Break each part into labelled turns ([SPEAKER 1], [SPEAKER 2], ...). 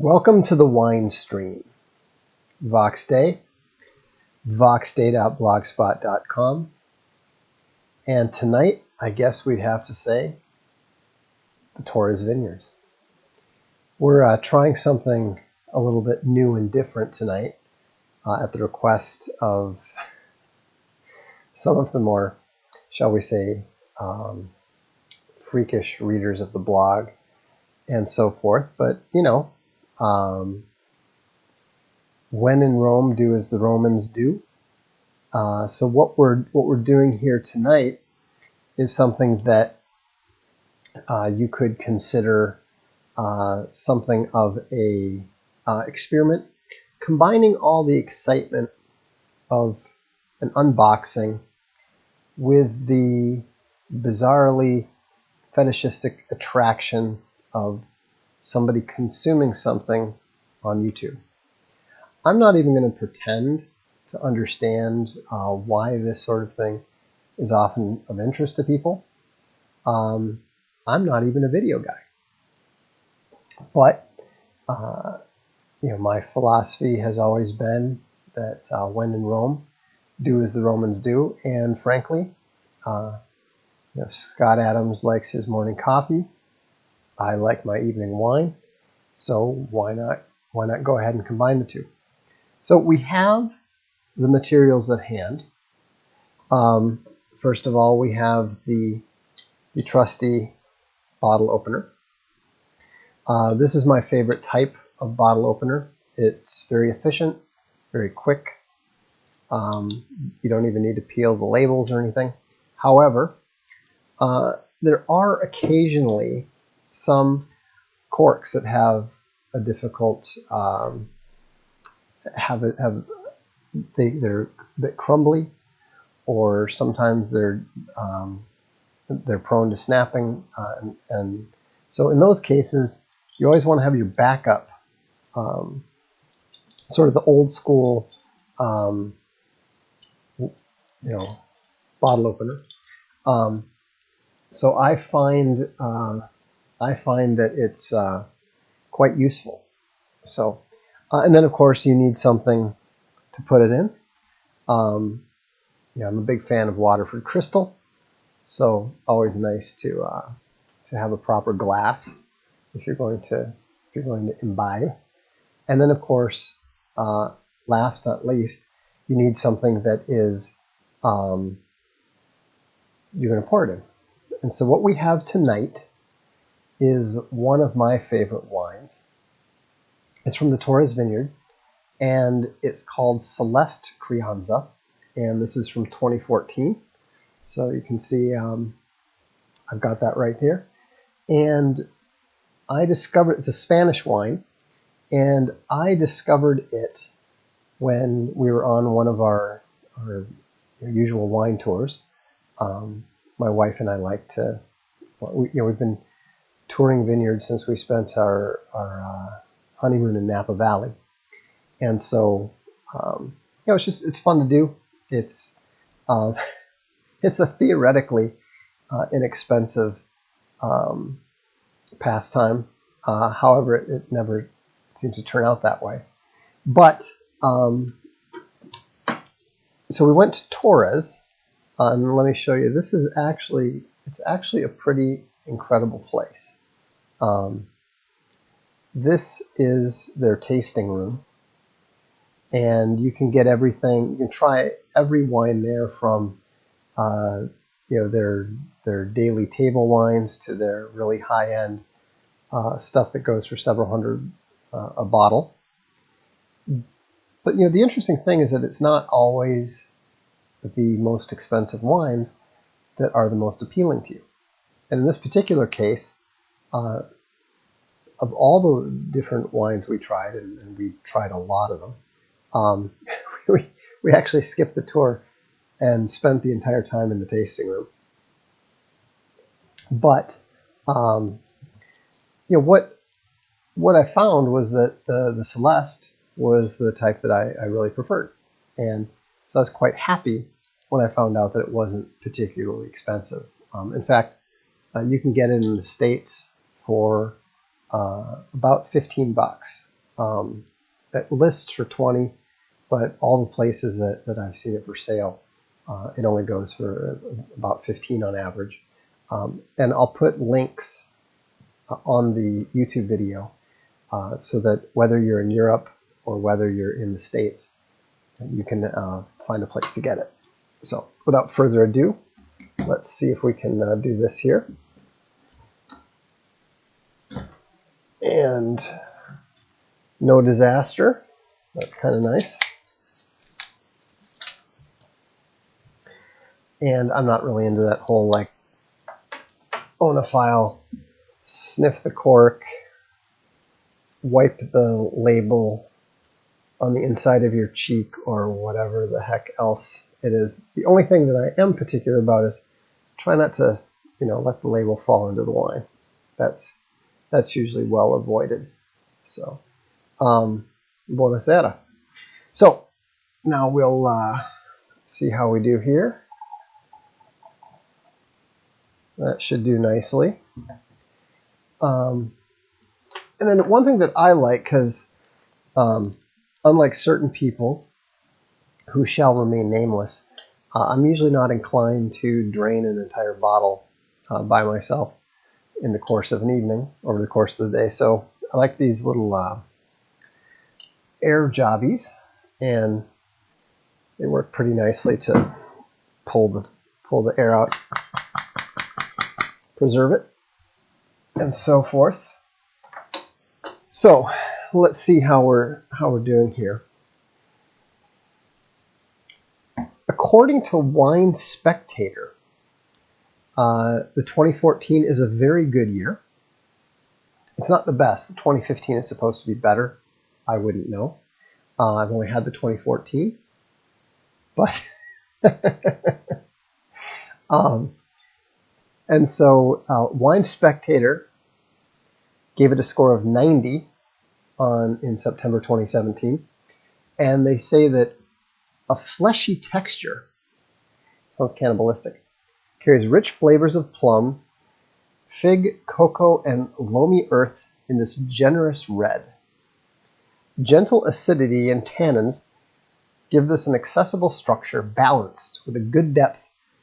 [SPEAKER 1] Welcome to the Winestream. Vox Day, voxday.blogspot.com. And tonight, I guess we'd have to say, the Torres Vineyards. We're trying something a little bit new and different tonight at the request of some of the more, shall we say, freakish readers of the blog and so forth. But, you know, when in Rome, do as the Romans do. So what we're doing here tonight is something that you could consider something of a experiment, combining all the excitement of an unboxing with the bizarrely fetishistic attraction of somebody consuming something on YouTube. I'm not even going to pretend to understand why this sort of thing is often of interest to people. I'm not even a video guy. But, my philosophy has always been that when in Rome, do as the Romans do. And frankly, Scott Adams likes his morning coffee. I like my evening wine. So why not go ahead and combine the two? So we have the materials at hand. First of all, we have the trusty bottle opener. This is my favorite type of bottle opener. It's very efficient, very quick. You don't even need to peel the labels or anything. However, there are occasionally some corks that have a difficult, they're a bit crumbly, or sometimes they're prone to snapping, and so in those cases, you always want to have your backup, sort of the old school, bottle opener. So I find that it's quite useful. So, and then of course you need something to put it in. I'm a big fan of Waterford Crystal, so always nice to have a proper glass if you're going to imbibe. And then of course, last not least, you need something that is you're going to pour it in. And so what we have tonight is one of my favorite wines. It's from the Torres Vineyard, and it's called Celeste Crianza, and this is from 2014. So you can see I've got that right there. And I discovered, it's a Spanish wine, and I discovered it when we were on one of our usual wine tours. My wife and I like to, we've been touring vineyards since we spent our honeymoon in Napa Valley. And so, it's fun to do. It's a theoretically inexpensive pastime. However, it never seemed to turn out that way. But, so we went to Torres, and let me show you. This is it's actually a pretty incredible place. This is their tasting room, and you can get everything. You can try every wine there, from their daily table wines to their really high-end stuff that goes for several hundred a bottle. But the interesting thing is that it's not always the most expensive wines that are the most appealing to you. And in this particular case, of all the different wines we tried, and we tried a lot of them, we actually skipped the tour and spent the entire time in the tasting room. But what I found was that the Celeste was the type that I really preferred, and so I was quite happy when I found out that it wasn't particularly expensive. In fact, you can get it in the States for about $15. It lists for 20, but all the places that I've seen it for sale, it only goes for about 15 on average. And I'll put links on the YouTube video so that whether you're in Europe or whether you're in the States, you can find a place to get it. So without further ado, let's see if we can do this here. And no disaster. That's kind of nice. And I'm not really into that whole like own a file, sniff the cork, wipe the label on the inside of your cheek or whatever the heck else it is. The only thing that I am particular about is try not to, let the label fall into the wine. That's usually well avoided. So, buonasera. So now we'll see how we do here. That should do nicely. And then one thing that I like, because unlike certain people who shall remain nameless, I'm usually not inclined to drain an entire bottle by myself in the course of an evening, over the course of the day. So I like these little air jobbies, and they work pretty nicely to pull the air out, preserve it, and so forth. So let's see how we're doing here. According to Wine Spectator, the 2014 is a very good year. It's not the best. The 2015 is supposed to be better. I wouldn't know. I've only had the 2014, but and so Wine Spectator gave it a score of 90 in September 2017, and they say that a fleshy texture, sounds cannibalistic, carries rich flavors of plum, fig, cocoa, and loamy earth in this generous red. Gentle acidity and tannins give this an accessible structure, balanced with a good depth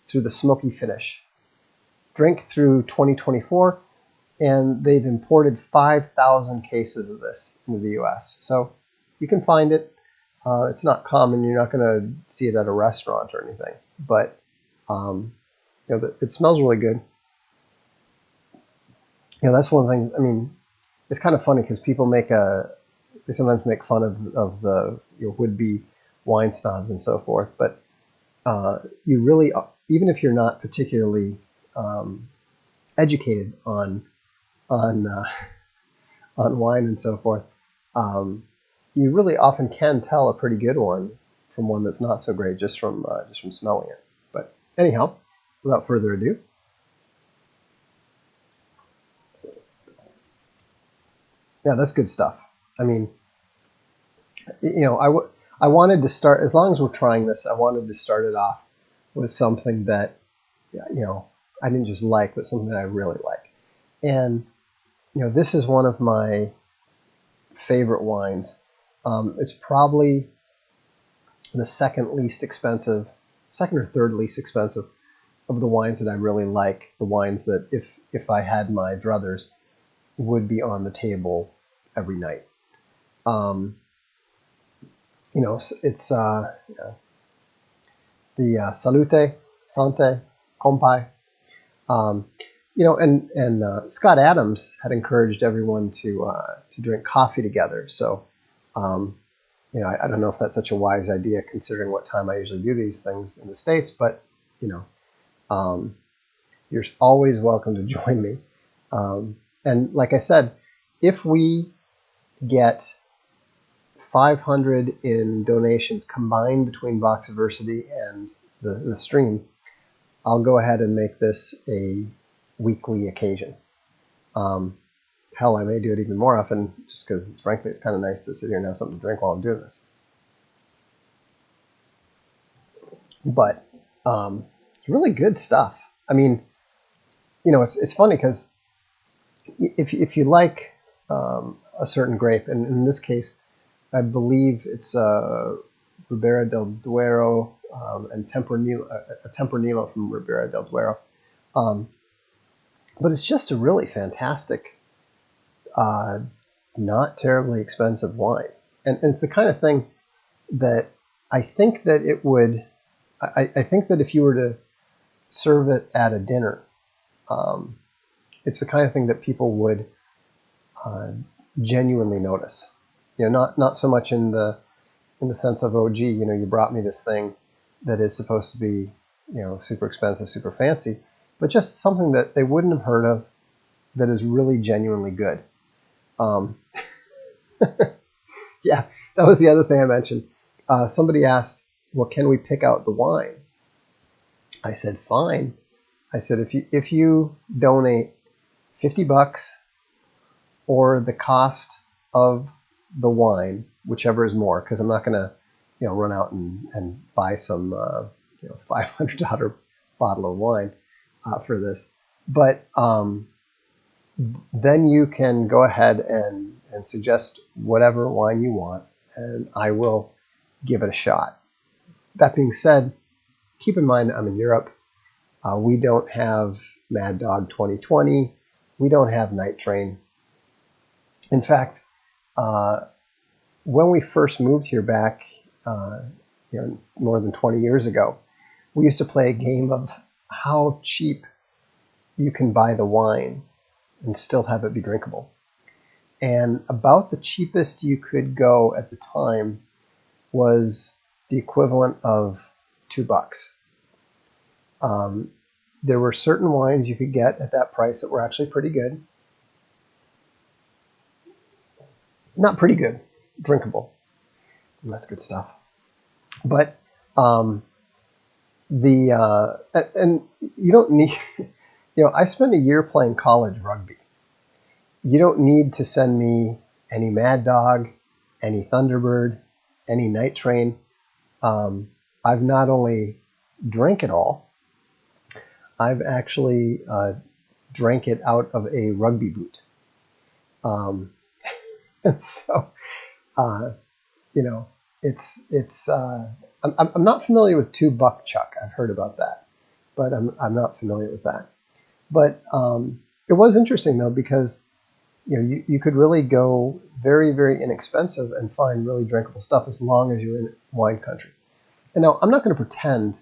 [SPEAKER 1] through the smoky finish. Drink through 2024, and they've imported 5,000 cases of this into the US. So you can find it. It's not common. You're not going to see it at a restaurant or anything, but it smells really good. That's one thing. I mean, it's kind of funny because people they sometimes make fun of the would-be wine snobs and so forth, but you really, even if you're not particularly educated on wine and so forth, you really often can tell a pretty good one from one that's not so great just from smelling it. But anyhow, without further ado, yeah, that's good stuff. I mean, I wanted to start, as long as we're trying this, I wanted to start it off with something that I didn't just like, but something that I really like. And this is one of my favorite wines. It's probably the second or third least expensive of the wines that I really like. The wines that if I had my druthers would be on the table every night. It's the Sante, Compai. And Scott Adams had encouraged everyone to drink coffee together. So, I don't know if that's such a wise idea considering what time I usually do these things in the States, but, you're always welcome to join me. And like I said, if we get 500 in donations combined between Voxiversity and the stream, I'll go ahead and make this a weekly occasion. Hell, I may do it even more often just because, frankly, it's kind of nice to sit here and have something to drink while I'm doing this. But it's really good stuff. I mean, it's funny because if you like a certain grape, and in this case, I believe it's Ribera del Duero and Tempranillo from Ribera del Duero. But it's just a really fantastic, not terribly expensive wine, and it's the kind of thing that I think that it would. I think that if you were to serve it at a dinner, it's the kind of thing that people would genuinely notice. Not so much in the sense of, oh, gee, you brought me this thing that is supposed to be, super expensive, super fancy, but just something that they wouldn't have heard of that is really genuinely good. Yeah, that was the other thing I mentioned. Somebody asked, well, can we pick out the wine? I said, fine. I said, if you donate $50 or the cost of the wine, whichever is more, because I'm not going to, run out and buy some, $500 bottle of wine for this. But then you can go ahead and suggest whatever wine you want, and I will give it a shot. That being said, keep in mind I'm in Europe. We don't have Mad Dog 2020. We don't have Night Train. In fact, when we first moved here back, more than 20 years ago, we used to play a game of how cheap you can buy the wine and still have it be drinkable. And about the cheapest you could go at the time was the equivalent of $2. There were certain wines you could get at that price that were actually pretty good. Not pretty good, drinkable. And that's good stuff. But and you don't need, I spent a year playing college rugby. You don't need to send me any Mad Dog, any Thunderbird, any Night Train. I've not only drank it all, I've actually drank it out of a rugby boot. And so, it's I'm not familiar with $2 chuck. I've heard about that, but I'm not familiar with that. But it was interesting though, because you could really go very, very inexpensive and find really drinkable stuff as long as you're in wine country. And now I'm not going to pretend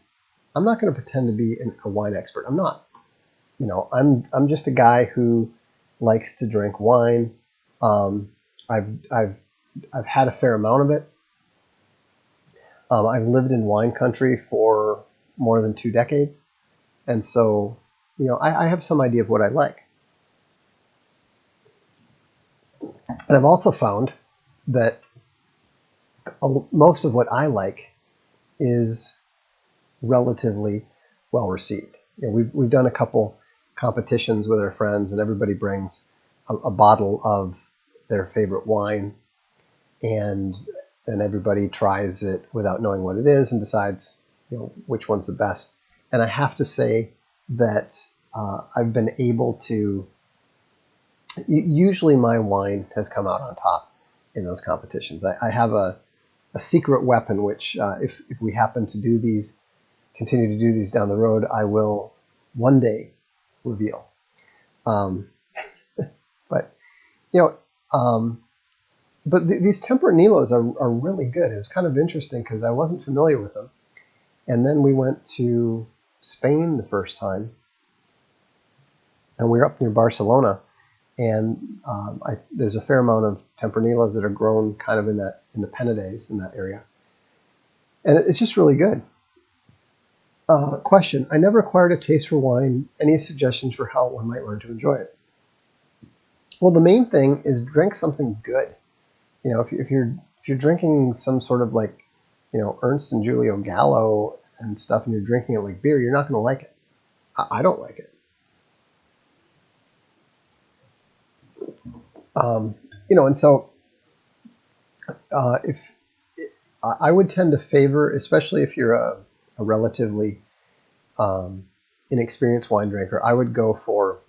[SPEAKER 1] to be a wine expert. I'm not. I'm just a guy who likes to drink wine. I've had a fair amount of it. I've lived in wine country for more than 2 decades, and so I have some idea of what I like. And I've also found that most of what I like is relatively well received. We've done a couple competitions with our friends, and everybody brings a bottle of their favorite wine, and then everybody tries it without knowing what it is and decides which one's the best. And I have to say that I've been able to. Usually, my wine has come out on top in those competitions. I have a secret weapon, which if we happen to continue to do these down the road, I will one day reveal. But these Tempranillos are really good. It was kind of interesting because I wasn't familiar with them. And then we went to Spain the first time, and we were up near Barcelona, and there's a fair amount of Tempranillos that are grown kind of in the Penedès, in that area. And it's just really good. Question: I never acquired a taste for wine. Any suggestions for how one might learn to enjoy it? Well, the main thing is drink something good. If you're drinking some sort of Ernst and Julio Gallo and stuff, and you're drinking it like beer, you're not going to like it. I don't like it. And so if I would tend to favor, especially if you're a relatively inexperienced wine drinker, I would go for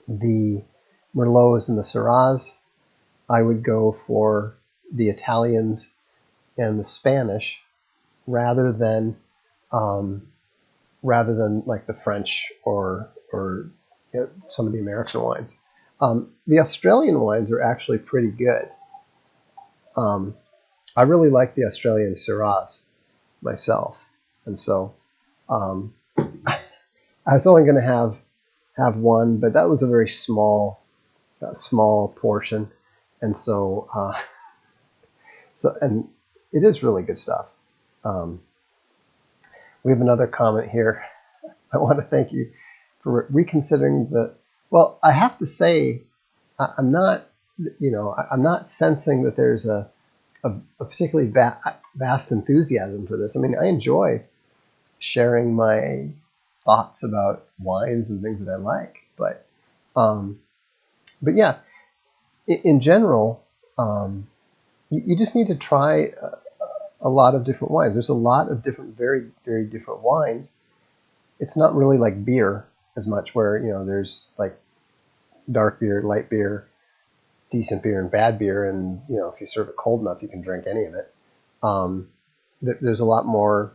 [SPEAKER 1] the Merlots and the Syrahs. I would go for the Italians and the Spanish rather than like the French or some of the American wines. The Australian wines are actually pretty good. I really like the Australian Syrahs myself, and so I was only going to have one, but that was a very small portion, and so and it is really good stuff. We have another comment here. I want to thank you for reconsidering the. Well, I have to say, I'm not sensing that there's a particularly vast enthusiasm for this. I mean, I enjoy sharing my thoughts about wines and things that I like, but yeah, in general, you just need to try a lot of different wines. There's a lot of different, very, very different wines. It's not really like beer as much, where there's like dark beer, light beer, decent beer, and bad beer, and if you serve it cold enough, you can drink any of it. There's a lot more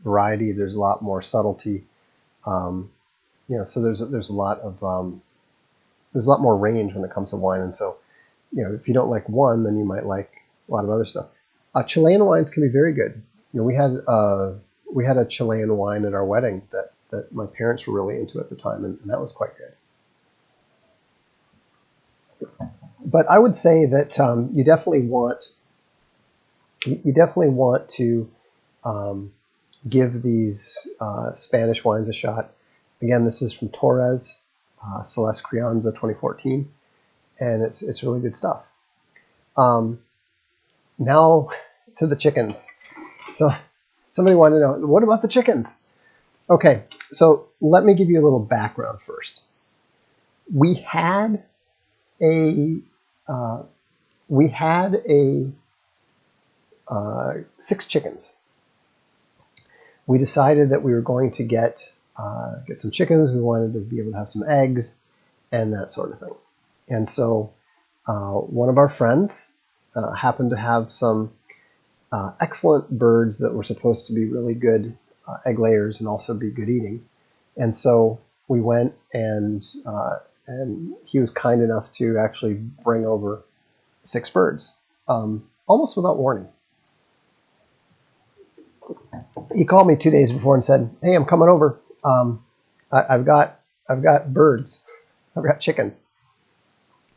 [SPEAKER 1] variety. There's a lot more subtlety. So there's a lot more range when it comes to wine, and so if you don't like one, then you might like a lot of other stuff. Chilean wines can be very good. We had a Chilean wine at our wedding that my parents were really into at the time, and that was quite good. But I would say that you definitely want to give these Spanish wines a shot. Again, this is from Torres, Celeste Crianza 2014, and it's really good stuff. Now to the chickens. So somebody wanted to know, what about the chickens? Okay, so let me give you a little background first. We had a 6 chickens. We decided that we were going to get some chickens. We wanted to be able to have some eggs and that sort of thing. And so one of our friends happened to have some excellent birds that were supposed to be really good egg layers and also be good eating. And so we went and he was kind enough to actually bring over 6 birds, almost without warning. He called me 2 days before and said, "Hey, I'm coming over. I've got birds. I've got chickens."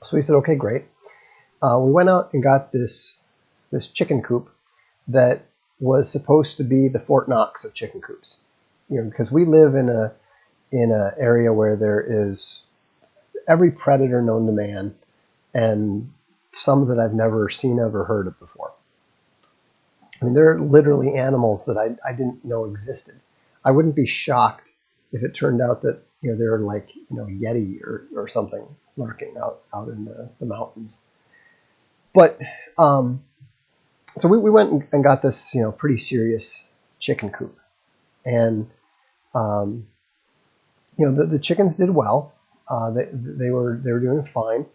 [SPEAKER 1] So we said, "Okay, great." We went out and got this chicken coop that was supposed to be the Fort Knox of chicken coops, because we live in a area where there is every predator known to man, and some that I've never seen of or heard of before. I mean, there are literally animals that I didn't know existed. I wouldn't be shocked if it turned out that there are like Yeti or something lurking out in the mountains. But so we went and got this pretty serious chicken coop, and the chickens did well. They were doing fine,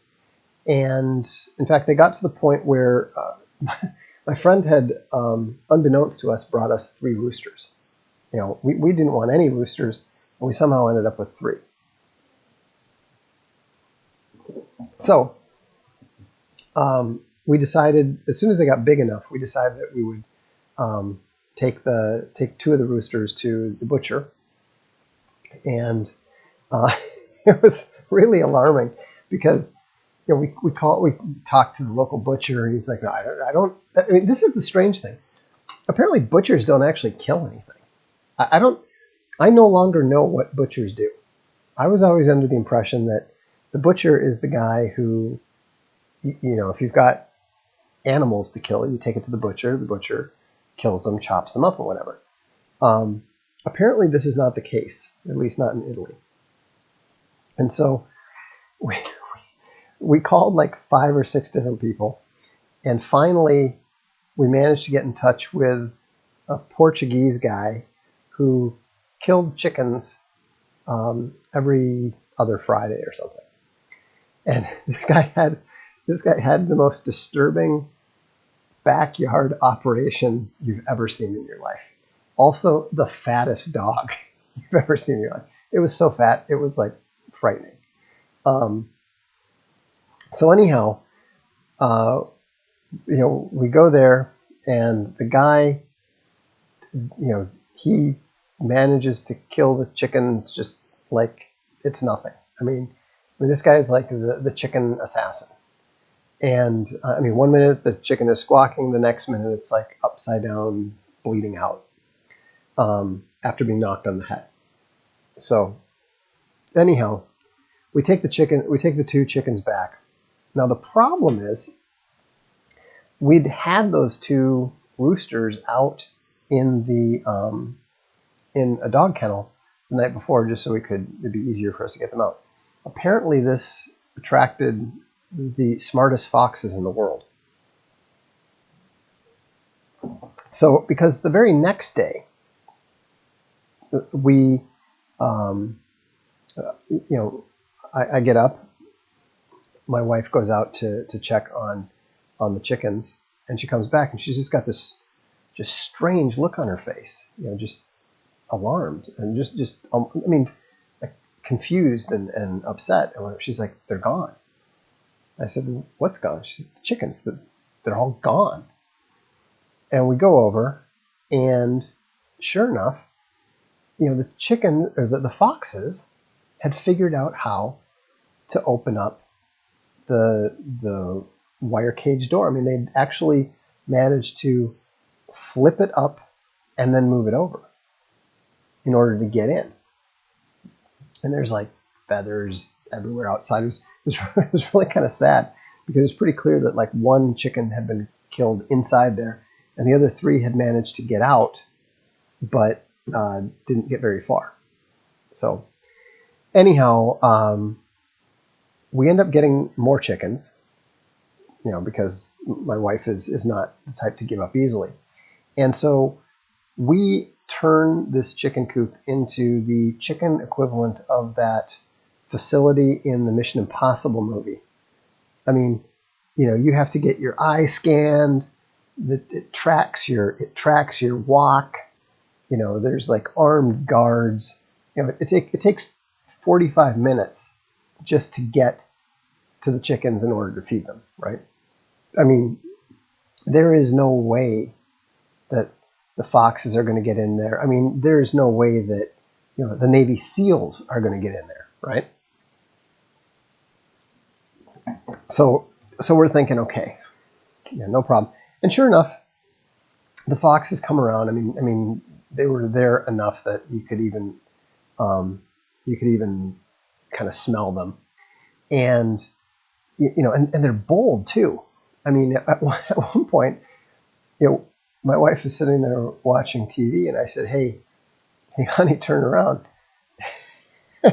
[SPEAKER 1] and in fact they got to the point where my friend had, unbeknownst to us, brought us 3 roosters. We didn't want any roosters, and we somehow ended up with 3. So we decided, as soon as they got big enough, we decided that we would take 2 of the roosters to the butcher, and it was really alarming because we talked to the local butcher, and he's like, "No, I don't." I mean, this is the strange thing. Apparently, butchers don't actually kill anything. I no longer know what butchers do. I was always under the impression that the butcher is the guy who, if you've got animals to kill, you take it to the butcher kills them, chops them up, or whatever. Apparently, this is not the case, at least not in Italy. And so we called like 5 or 6 different people, and finally we managed to get in touch with a Portuguese guy who killed chickens every other Friday or something. And this guy had This guy had the most disturbing backyard operation you've ever seen in your life. Also, the fattest dog you've ever seen in your life. It was so fat, it was like frightening. So anyhow, we go there, and the guy, he manages to kill the chickens just like it's nothing. I mean, this guy is like the chicken assassin. And 1 minute the chicken is squawking, the next minute it's like upside down, bleeding out, after being knocked on the head. So anyhow, we take the 2 chickens back. Now the problem is, we'd had those 2 roosters out in a dog kennel the night before, just so it'd be easier for us to get them out. Apparently this attracted the smartest foxes in the world. So, because the very next day, we, I get up, my wife goes out to check on the chickens, and she comes back, and she's just got this just strange look on her face, just alarmed, and just like confused and upset. And she's like, "They're gone." I said, "What's gone?" She said, "The chickens, they're all gone." And we go over, and sure enough, the chicken, or the foxes had figured out how to open up the wire cage door. They'd actually managed to flip it up and then move it over in order to get in. And there's like feathers everywhere outside. It was really kind of sad, because it was pretty clear that like 1 chicken had been killed inside there, and the other 3 had managed to get out, but didn't get very far. So anyhow, we end up getting more chickens, because my wife is not the type to give up easily. And so we turn this chicken coop into the chicken equivalent of that facility in the Mission Impossible movie. You have to get your eye scanned. It tracks your walk. There's like armed guards. It takes 45 minutes just to get to the chickens in order to feed them, right? There is no way that the foxes are going to get in there. There's no way that the Navy SEALs are going to get in there, right? So we're thinking, okay, no problem. And sure enough, the foxes come around. They were there enough that you could even kind of smell them, and and they're bold too. At one point, my wife is sitting there watching TV, and I said, "Hey, honey, turn around."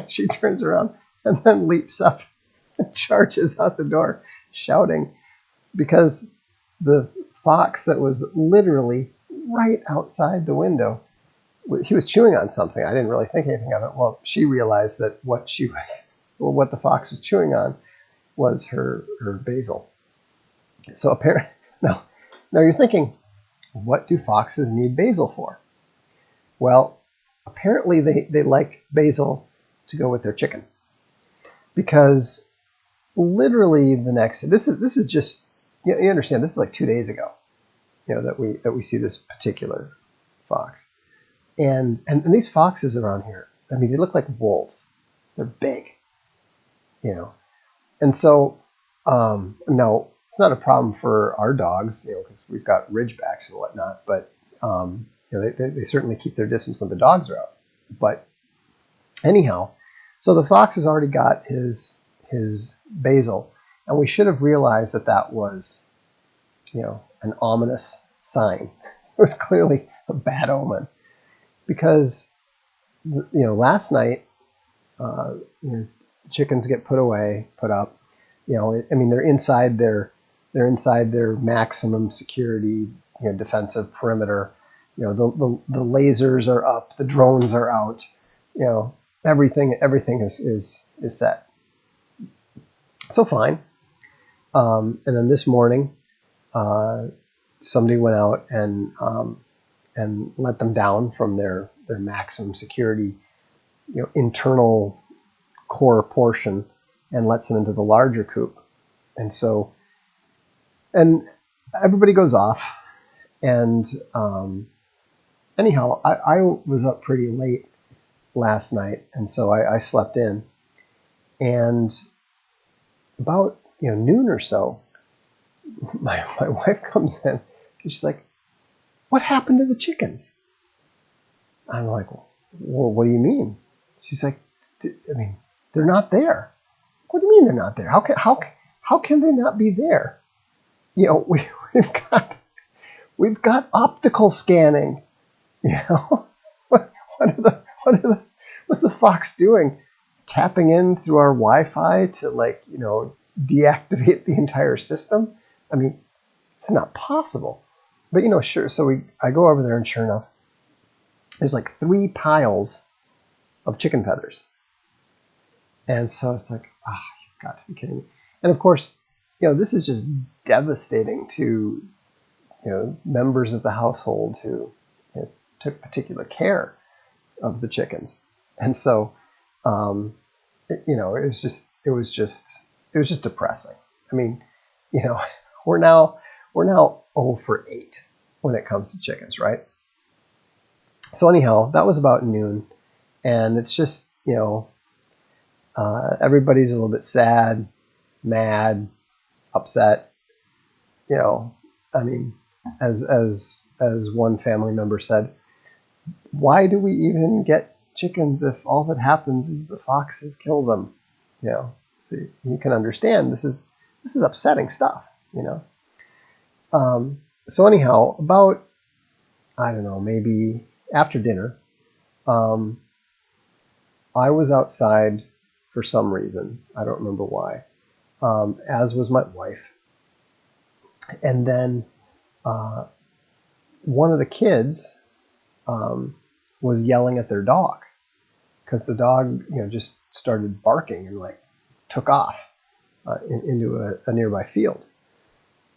[SPEAKER 1] She turns around and then leaps up and charges out the door, shouting, because the fox that was literally right outside the window, he was chewing on something. I didn't really think anything of it. Well, she realized that what the fox was chewing on was her basil. So apparently, now you're thinking, what do foxes need basil for? Well, apparently they like basil to go with their chicken, because literally the next, this is just, you understand, this is like 2 days ago, that we see this particular fox, and these foxes around here, they look like wolves. They're big, and so no, it's not a problem for our dogs, because we've got Ridgebacks and whatnot, but they certainly keep their distance when the dogs are out. But anyhow, so the fox has already got his basil, and we should have realized that was, an ominous sign. It was clearly a bad omen, because last night, chickens get put up. They're inside their maximum security, defensive perimeter. The lasers are up, the drones are out. Everything is set. So fine. And then this morning, somebody went out and let them down from their maximum security, internal core portion, and lets them into the larger coop. And so, and everybody goes off. And anyhow, I was up pretty late last night, and so I slept in. And about noon or so, my wife comes in, and she's like, "What happened to the chickens?" I'm like, "Well, what do you mean?" She's like, they're not there." "What do you mean they're not there? How can they not be there? We've got optical scanning. What's the fox doing? Tapping in through our Wi-Fi to deactivate the entire system? It's not possible." But sure. So I go over there, and sure enough, there's like 3 piles of chicken feathers. And so it's like, you've got to be kidding me. And of course, this is just devastating to members of the household who took particular care of the chickens. And so it was just depressing. We're now 0 for 8 when it comes to chickens, right? So anyhow, that was about noon, and it's just everybody's a little bit sad, mad, upset. As one family member said, "Why do we even get chickens if all that happens is the foxes kill them?" So you can understand this is upsetting stuff. So anyhow, about, I don't know, maybe after dinner, I was outside for some reason. I don't remember why. As was my wife. And then one of the kids was yelling at their dog, because the dog just started barking and took off into a nearby field.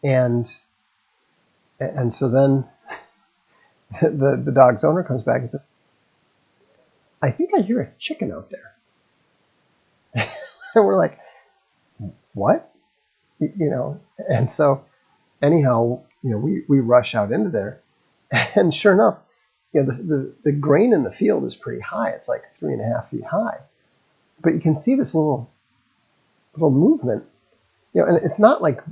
[SPEAKER 1] And so then the dog's owner comes back and says, "I think I hear a chicken out there." And we're like, "What?" And so anyhow, we rush out into there, and sure enough, the grain in the field is pretty high. It's like 3.5 feet high, but you can see this little movement, and it's not like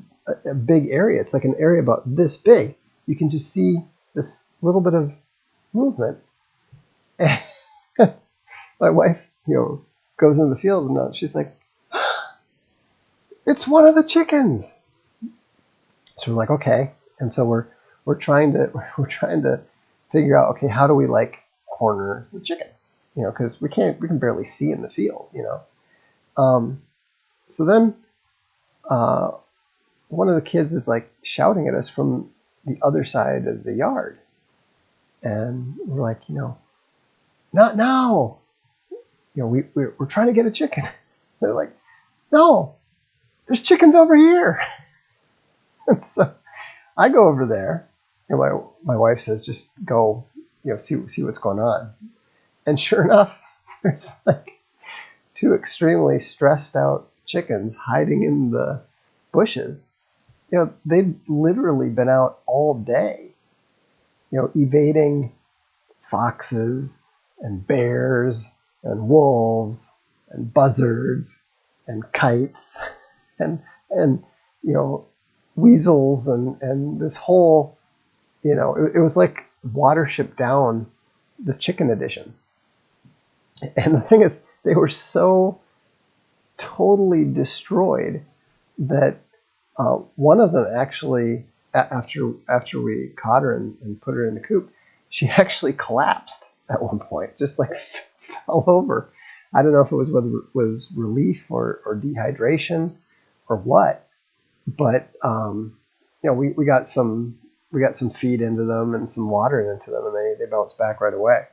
[SPEAKER 1] a big area. It's like an area about this big. You can just see this little bit of movement. And my wife, goes into the field, and she's like, "It's one of the chickens." So we're like, okay. And so we're trying to figure out, okay, how do we corner the chicken? Because we can barely see in the field. So then one of the kids is shouting at us from the other side of the yard, and we're like, "Not now. We're trying to get a chicken." They're like, "No, there's chickens over here." And so I go over there, and my wife says, "Just go, see what's going on." And sure enough, there's 2 extremely stressed out chickens hiding in the bushes. They'd literally been out all day, evading foxes and bears and wolves and buzzards and kites and weasels and this whole, it was like Watership Down, the chicken edition. And the thing is, they were so totally destroyed that one of them actually, after we caught her and put her in the coop, she actually collapsed at one point, just fell over. I don't know if it was whether it was relief or dehydration or what, but we got some feed into them and some water into them, and they bounced back right away.